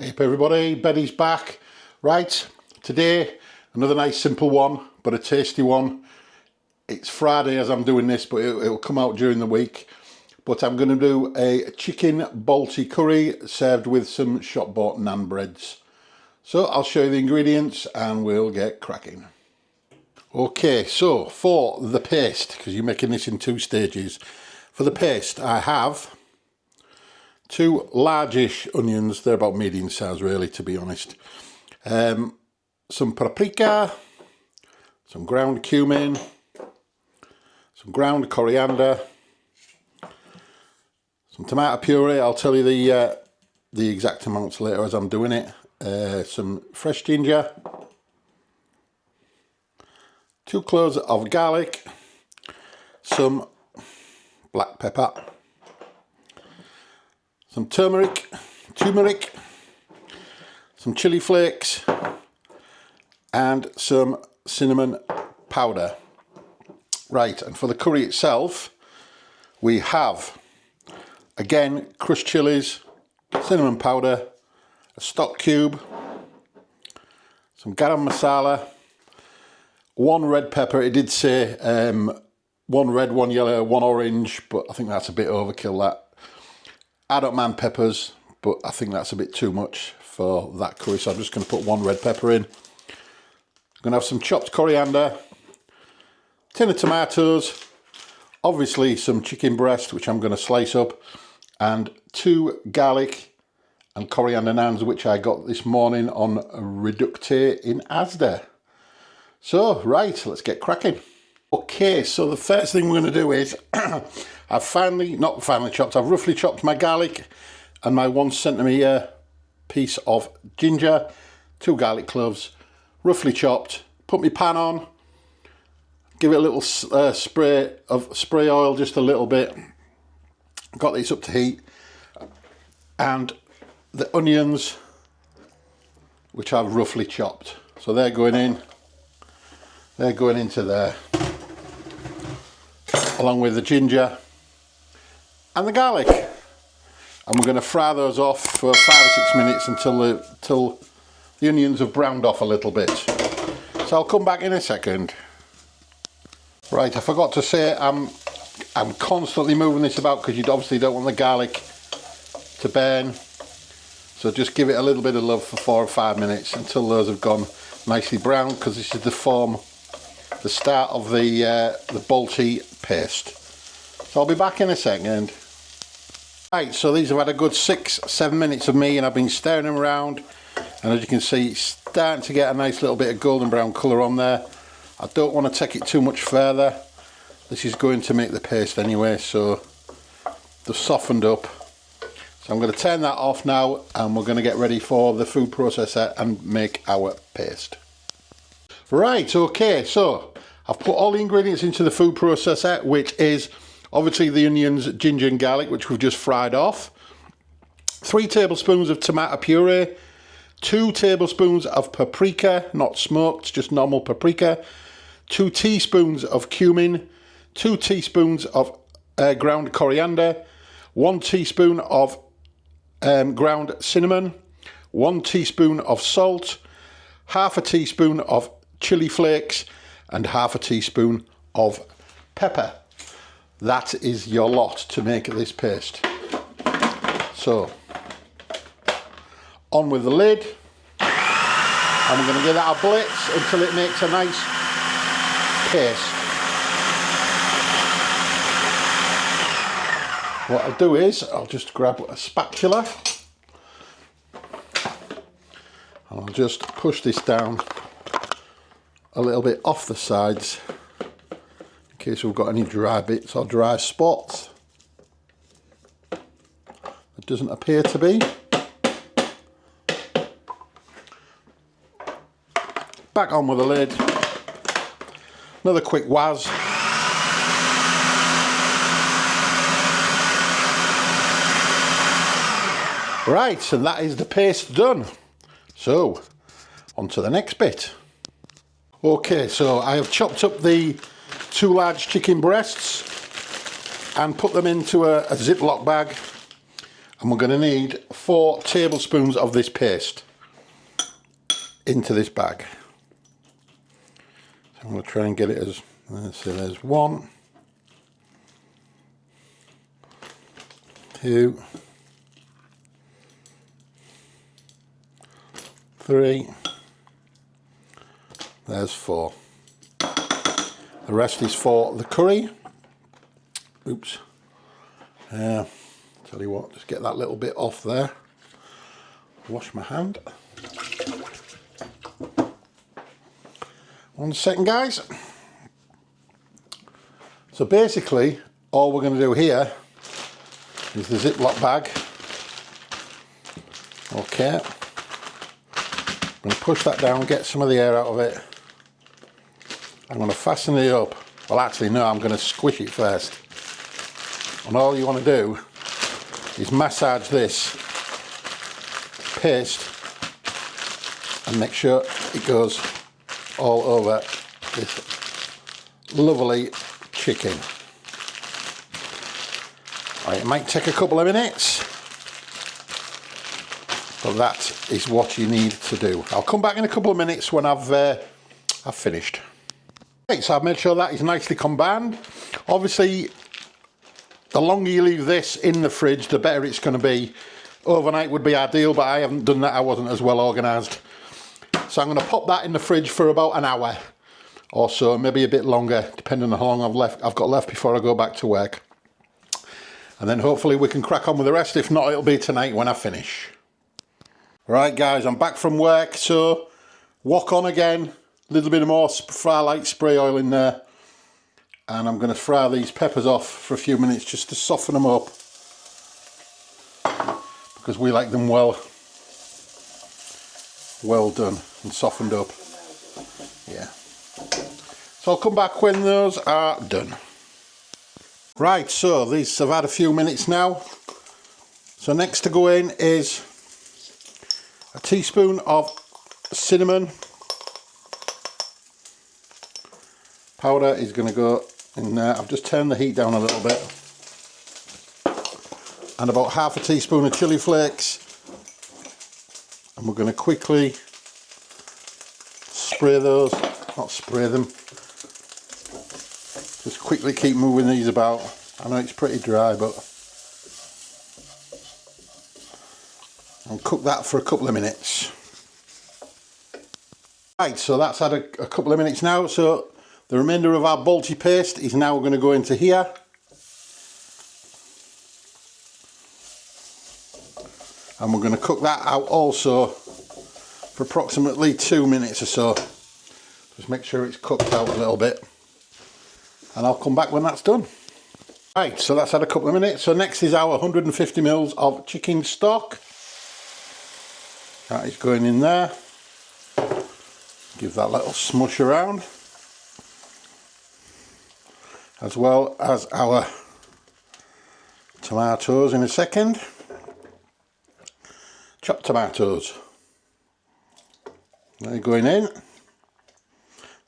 Hey everybody, Betty's back. Right, today another nice simple one, but a tasty one. It's Friday as I'm doing this, but it'll come out during the week. But I'm going to do a chicken Balti curry served with some shop-bought naan breads. So I'll show you the ingredients and we'll get cracking. Okay, so for the paste, because you're making this in two stages. For the paste, I have two largish onions. They're about medium size really, to be honest. Some paprika, some ground cumin, some ground coriander, some tomato puree. I'll tell you the exact amounts later as I'm doing it. Some fresh ginger, 2 cloves of garlic, some black pepper, some turmeric, some chili flakes, and some cinnamon powder. Right, and for the curry itself, we have, again, crushed chilies, cinnamon powder, a stock cube, some garam masala, 1 red pepper. It did say 1 red, 1 yellow, 1 orange, but I think that's a bit overkill, that. I don't mind peppers, but I think that's a bit too much for that curry, so I'm just going to put 1 red pepper in. I'm going to have some chopped coriander, tin of tomatoes, obviously some chicken breast, which I'm going to slice up, and 2 garlic and coriander naans, which I got this morning on Reducte in Asda. So, right, let's get cracking. Okay, so the first thing we're going to do is I've roughly chopped my garlic and my 1 centimetre piece of ginger, 2 garlic cloves, roughly chopped. Put my pan on, give it a little spray oil, just a little bit. Got this up to heat, and the onions, which I've roughly chopped. So they're going into there, along with the ginger and the garlic, and we're going to fry those off for 5 or 6 minutes until the onions have browned off a little bit. So I'll come back in a second. Right, I forgot to say I'm constantly moving this about because you obviously don't want the garlic to burn, so just give it a little bit of love for 4 or 5 minutes until those have gone nicely brown, because this is the start of the Balti paste. So I'll be back in a second. Right, so these have had a good 6-7 minutes of me, and I've been stirring them around, and as you can see, it's starting to get a nice little bit of golden brown colour on there. I don't want to take it too much further. This is going to make the paste anyway, so they've softened up. So I'm going to turn that off now, and we're going to get ready for the food processor and make our paste. Right, okay, so I've put all the ingredients into the food processor, which is obviously the onions, ginger and garlic, which we've just fried off. 3 tablespoons of tomato puree, 2 tablespoons of paprika, not smoked, just normal paprika, 2 teaspoons of cumin, 2 teaspoons of ground coriander, 1 teaspoon of ground cinnamon, 1 teaspoon of salt, half a teaspoon of chili flakes, and half a teaspoon of pepper. That is your lot to make this paste. So, on with the lid, and we're going to give that a blitz until it makes a nice paste. What I'll do is I'll just grab a spatula and I'll just push this down a little bit off the sides in case we've got any dry bits or dry spots. It doesn't appear to be. Back on with the lid. Another quick whiz. Right, and that is the paste done. So, on to the next bit. Okay, so I have chopped up the 2 large chicken breasts and put them into a Ziploc bag. And we're going to need 4 tablespoons of this paste into this bag. So I'm going to try and get it as, so there's 1, 2, 3, there's 4. The rest is for the curry. Oops. Tell you what, just get that little bit off there. Wash my hand. 1 second, guys. So basically, all we're going to do here is the Ziploc bag. Okay. I'm going to push that down, get some of the air out of it. I'm going to fasten it up. Well, actually, no, I'm going to squish it first. And all you want to do is massage this paste and make sure it goes all over this lovely chicken. Right, it might take a couple of minutes, but that is what you need to do. I'll come back in a couple of minutes when I've finished. Right, so I've made sure that is nicely combined. Obviously, the longer you leave this in the fridge, the better it's going to be. Overnight would be ideal, but I haven't done that. I wasn't as well organised. So I'm going to pop that in the fridge for about an hour or so, maybe a bit longer, depending on how long I've got left before I go back to work. And then hopefully we can crack on with the rest. If not, it'll be tonight when I finish. Right, guys, I'm back from work, so wok on again. A little bit more fry light spray oil in there. And I'm going to fry these peppers off for a few minutes just to soften them up, because we like them well done and softened up. Yeah. So I'll come back when those are done. Right, so these have had a few minutes now. So next to go in is a teaspoon of cinnamon powder is going to go in there. I've just turned the heat down a little bit. And about half a teaspoon of chili flakes. And we're going to quickly spray those, not spray them, just quickly keep moving these about. I know it's pretty dry, but I'll cook that for a couple of minutes. Right, so that's had a couple of minutes now. So the remainder of our Balti paste is now going to go into here. And we're going to cook that out also for approximately 2 minutes or so. Just make sure it's cooked out a little bit. And I'll come back when that's done. Right, so that's had a couple of minutes. So next is our 150 ml of chicken stock. That is going in there. Give that a little smush around. As well as our tomatoes in a second. Chopped tomatoes. They're going in.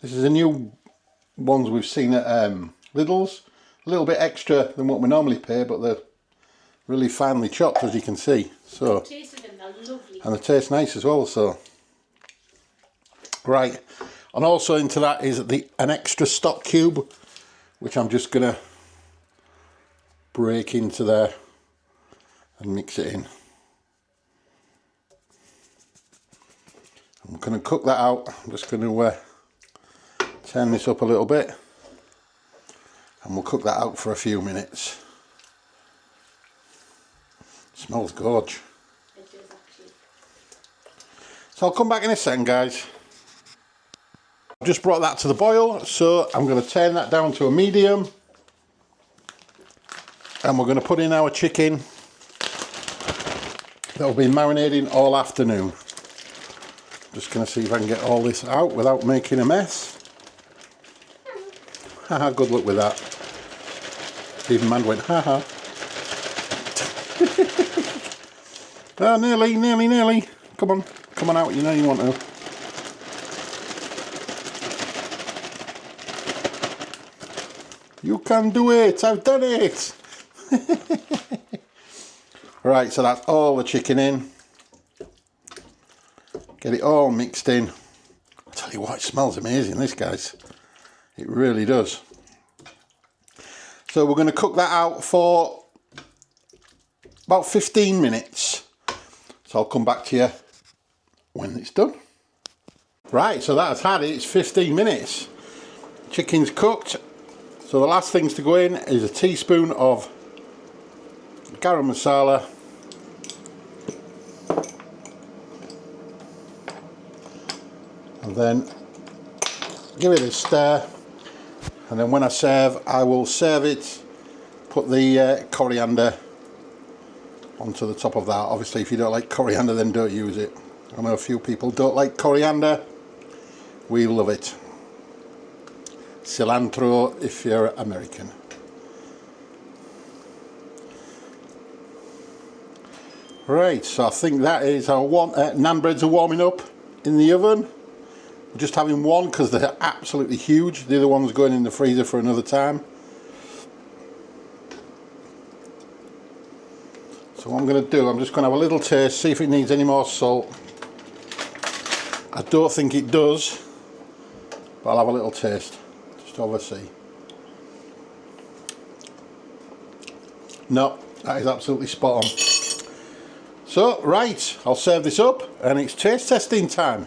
This is the new ones we've seen at Lidl's. A little bit extra than what we normally pay, but they're really finely chopped, as you can see. So, the taste of them are lovely. And they taste nice as well. So, right, and also into that is an extra stock cube, which I'm just gonna break into there and mix it in. I'm going to cook that out. I'm just going to turn this up a little bit and we'll cook that out for a few minutes. Smells gorge. It does actually. So I'll come back in a second, guys. I've just brought that to the boil, so I'm going to turn that down to a medium and we're going to put in our chicken that will be marinating all afternoon. Just going to see if I can get all this out without making a mess. Haha, good luck with that. Even man went, haha. Oh, nearly. Come on out, you know you want to. You can do it, I've done it. Right, so that's all the chicken in. Get it all mixed in. I tell you what, it smells amazing, this, guys. It really does. So we're going to cook that out for about 15 minutes. So I'll come back to you when it's done. Right, so that's had it. It's 15 minutes. Chicken's cooked. So the last things to go in is a teaspoon of garam masala. And then give it a stir. And then when I serve, I will serve it, put the coriander onto the top of that. Obviously, if you don't like coriander, then don't use it. I know a few people don't like coriander. We love it. Cilantro if you're American. Right, so I think that is our naan breads are warming up in the oven. We're just having one because they're absolutely huge. The other one's going in the freezer for another time. So what I'm going to do, I'm just going to have a little taste, see if it needs any more salt. I don't think it does, but I'll have a little taste, just to oversee. No, that is absolutely spot on. So, right, I'll serve this up and it's taste testing time.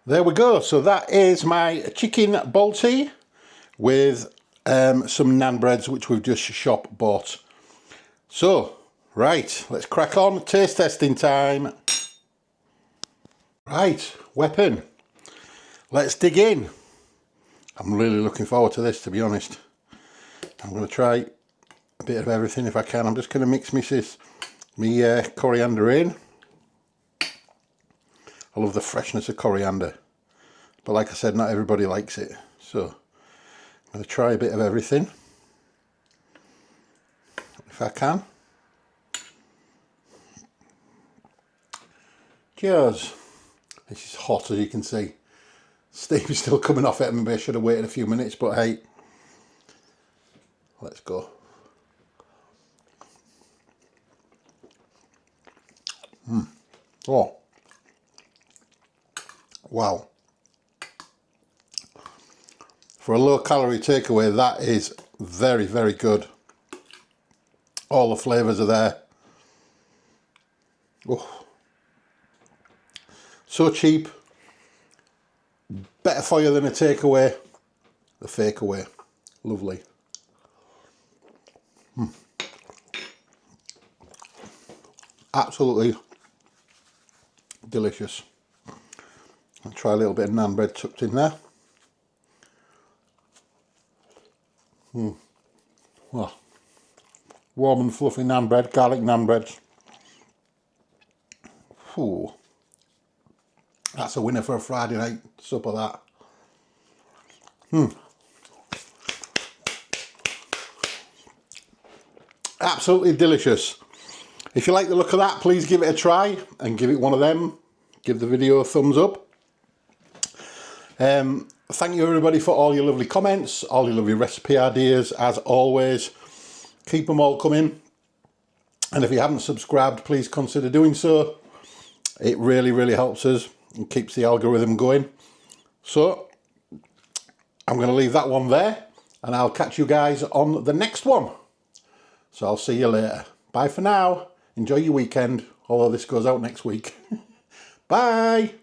There we go, so that is my chicken Balti with some naan breads which we've just shop bought. So, right, let's crack on, taste testing time. Right, weapon, let's dig in. I'm really looking forward to this, to be honest. I'm going to try a bit of everything if I can. I'm just going to mix my coriander in. I love the freshness of coriander, but like I said, not everybody likes it, so I'm going to try a bit of everything if I can. Cheers. This is hot, as you can see. Steam is still coming off it. Maybe I should have waited a few minutes, but hey, let's go. Oh, wow. For a low calorie takeaway, that is very, very good. All the flavours are there. Oh. So cheap. Better for you than a takeaway. The fake away. Lovely. Absolutely delicious. I'll try a little bit of naan bread tucked in there. Oh. Warm and fluffy naan bread, garlic naan breads. Ooh. That's a winner for a Friday night supper, that. Absolutely delicious. If you like the look of that, please give it a try and give it one of them. Give the video a thumbs up. Thank you everybody for all your lovely comments, all your lovely recipe ideas, as always. Keep them all coming. And if you haven't subscribed, please consider doing so. It really, really helps us and keeps the algorithm going. So, I'm going to leave that one there and I'll catch you guys on the next one. So I'll see you later. Bye for now. Enjoy your weekend, although this goes out next week. Bye.